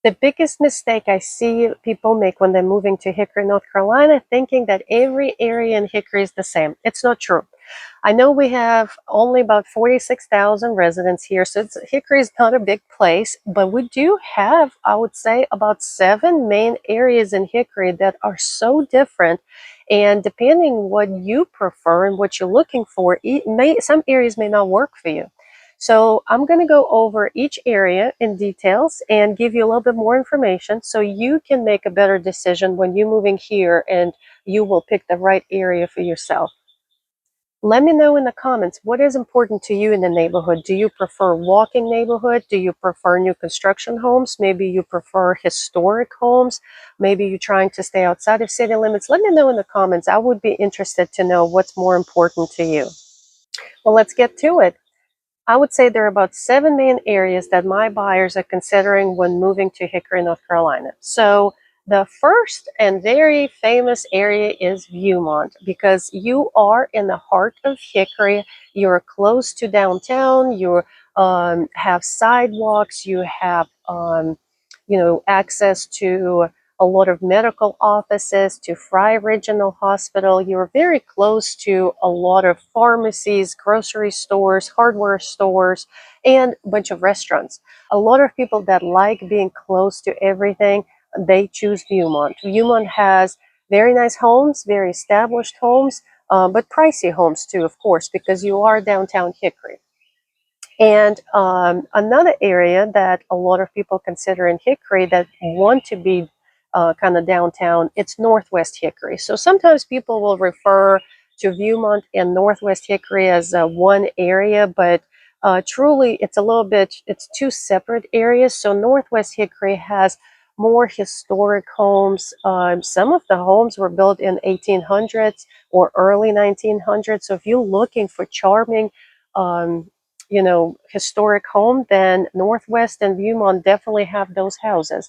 The biggest mistake I see people make when they're moving to Hickory, North Carolina, thinking that every area in Hickory is the same. It's not true. I know we have only about 46,000 residents here, so Hickory is not a big place, but we do have, I would say, about 7 main areas in Hickory that are so different. And depending what you prefer and what you're looking for, some areas may not work for you. So I'm going to go over each area in details and give you a little bit more information so you can make a better decision when you're moving here and you will pick the right area for yourself. Let me know in the comments what is important to you in the neighborhood. Do you prefer walking neighborhood? Do you prefer new construction homes? Maybe you prefer historic homes. Maybe you're trying to stay outside of city limits. Let me know in the comments. I would be interested to know what's more important to you. Well, let's get to it. I would say there are about 7 main areas that my buyers are considering when moving to Hickory, North Carolina. So the first and very famous area is Viewmont because you are in the heart of Hickory. You're close to downtown. You have sidewalks. You have access to a lot of medical offices, to Fry Regional Hospital. You're very close to a lot of pharmacies, grocery stores, hardware stores, and a bunch of restaurants. A lot of people that like being close to everything, they choose Viewmont. Viewmont has very nice homes, very established homes, but pricey homes too, of course, because you are downtown Hickory. And another area that a lot of people consider in Hickory that want to be kind of downtown, it's Northwest Hickory. So sometimes people will refer to Viewmont and Northwest Hickory as one area, but truly it's two separate areas. So Northwest Hickory has more historic homes. Some of the homes were built in 1800s or early 1900s. So if you're looking for charming, historic home, then Northwest and Viewmont definitely have those houses.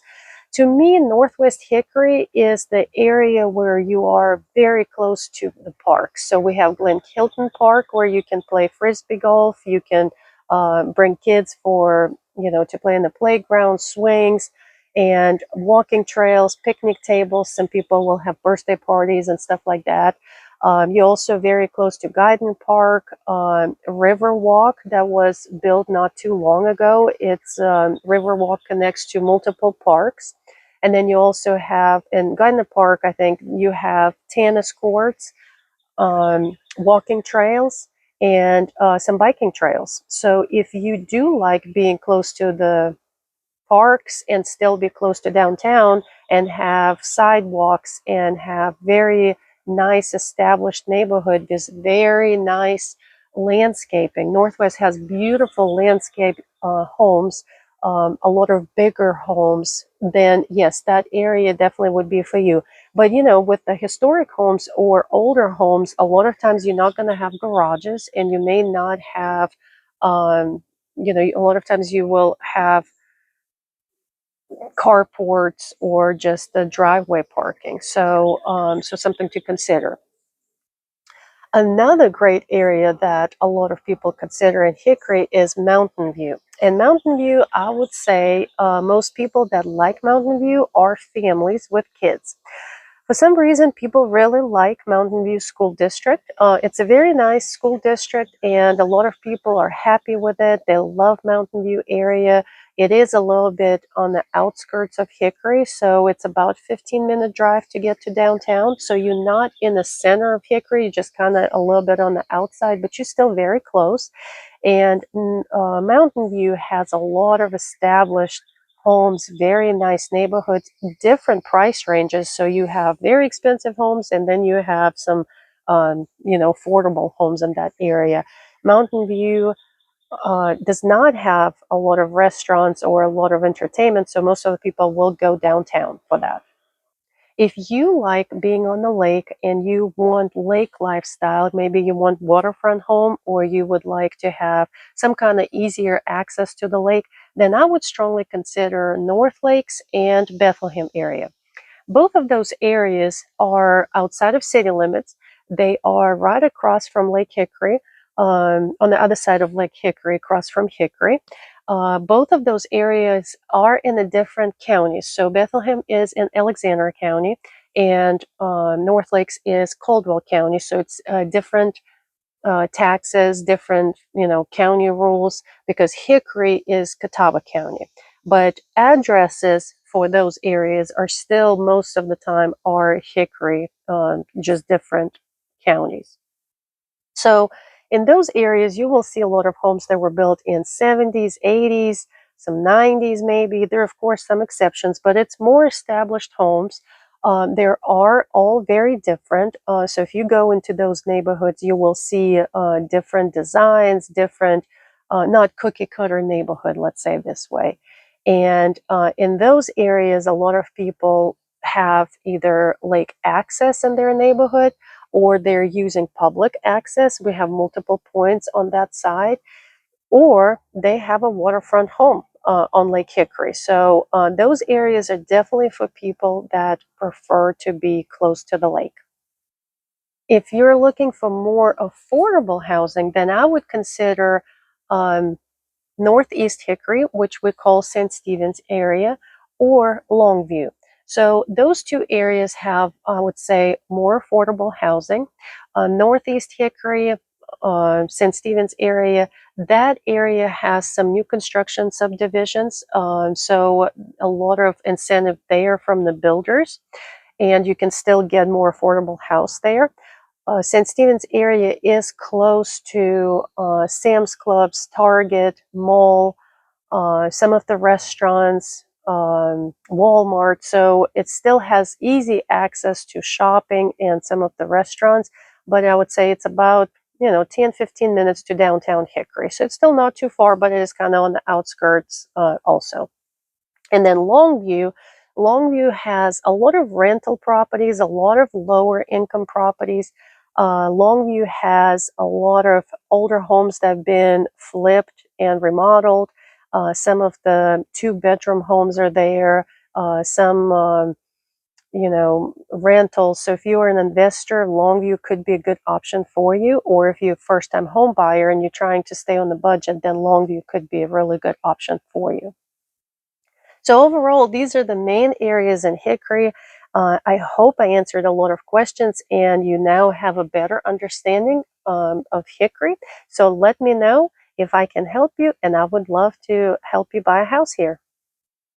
To me, Northwest Hickory is the area where you are very close to the park. So we have Glen Hilton Park where you can play frisbee golf. You can bring kids to play in the playground, swings, and walking trails, picnic tables. Some people will have birthday parties and stuff like that. You're also very close to Guyton Park, Riverwalk that was built not too long ago. Riverwalk connects to multiple parks. And then you also have, in Guyton Park, I think you have tennis courts, walking trails, and some biking trails. So if you do like being close to the parks and still be close to downtown and have sidewalks and have very nice established neighborhood, this very nice landscaping. Northwest has beautiful landscape homes, a lot of bigger homes. Then yes, that area definitely would be for you. But with the historic homes or older homes, a lot of times you're not going to have garages, and you may not have a lot of times you will have carports or just the driveway parking. So something to consider. Another great area that a lot of people consider in Hickory is Mountain View. And Mountain View, I would say most people that like Mountain View are families with kids. For some reason, people really like Mountain View School District. It's a very nice school district, and a lot of people are happy with it. They love Mountain View area. It is a little bit on the outskirts of Hickory, so it's about 15-minute drive to get to downtown. So you're not in the center of Hickory, you're just kind of a little bit on the outside, but you're still very close. And Mountain View has a lot of established homes, very nice neighborhoods, different price ranges. So you have very expensive homes, and then you have some, affordable homes in that area. Mountain View does not have a lot of restaurants or a lot of entertainment, so most of the people will go downtown for that. If you like being on the lake and you want lake lifestyle, maybe you want waterfront home, or you would like to have some kind of easier access to the lake, then I would strongly consider Northlakes and Bethlehem area. Both of those areas are outside of city limits. They are right across from Lake Hickory, on the other side of Lake Hickory, across from Hickory. Both of those areas are in a different counties. So Bethlehem is in Alexander County, and Northlakes is Caldwell County. So it's different taxes, different county rules, because Hickory is Catawba County. But addresses for those areas are still most of the time are Hickory, just different counties. So in those areas, you will see a lot of homes that were built in 70s, 80s, some 90s maybe. There are, of course, some exceptions, but it's more established homes. There are all very different. So if you go into those neighborhoods, you will see different designs, different, not cookie cutter neighborhood, let's say this way. And in those areas, a lot of people have either lake access in their neighborhood, or they're using public access. We have multiple points on that side, or they have a waterfront home on Lake Hickory. So those areas are definitely for people that prefer to be close to the lake. If you're looking for more affordable housing, then I would consider Northeast Hickory, which we call St. Stephen's area, or Longview. So those two areas have, I would say, more affordable housing. Northeast Hickory, St. Stephen's area, that area has some new construction subdivisions. So a lot of incentive there from the builders, and you can still get more affordable house there. St. Stephen's area is close to Sam's Clubs, Target, Mall, some of the restaurants, Walmart. So it still has easy access to shopping and some of the restaurants. But I would say it's about 10, 15 minutes to downtown Hickory. So it's still not too far, but it is kind of on the outskirts also. And then Longview has a lot of rental properties, a lot of lower income properties. Longview has a lot of older homes that have been flipped and remodeled. Some of the 2-bedroom homes are there. Some rentals. So if you are an investor, Longview could be a good option for you. Or if you're a first-time home buyer and you're trying to stay on the budget, then Longview could be a really good option for you. So overall, these are the main areas in Hickory. I hope I answered a lot of questions and you now have a better understanding of Hickory. So let me know if I can help you, and I would love to help you buy a house here.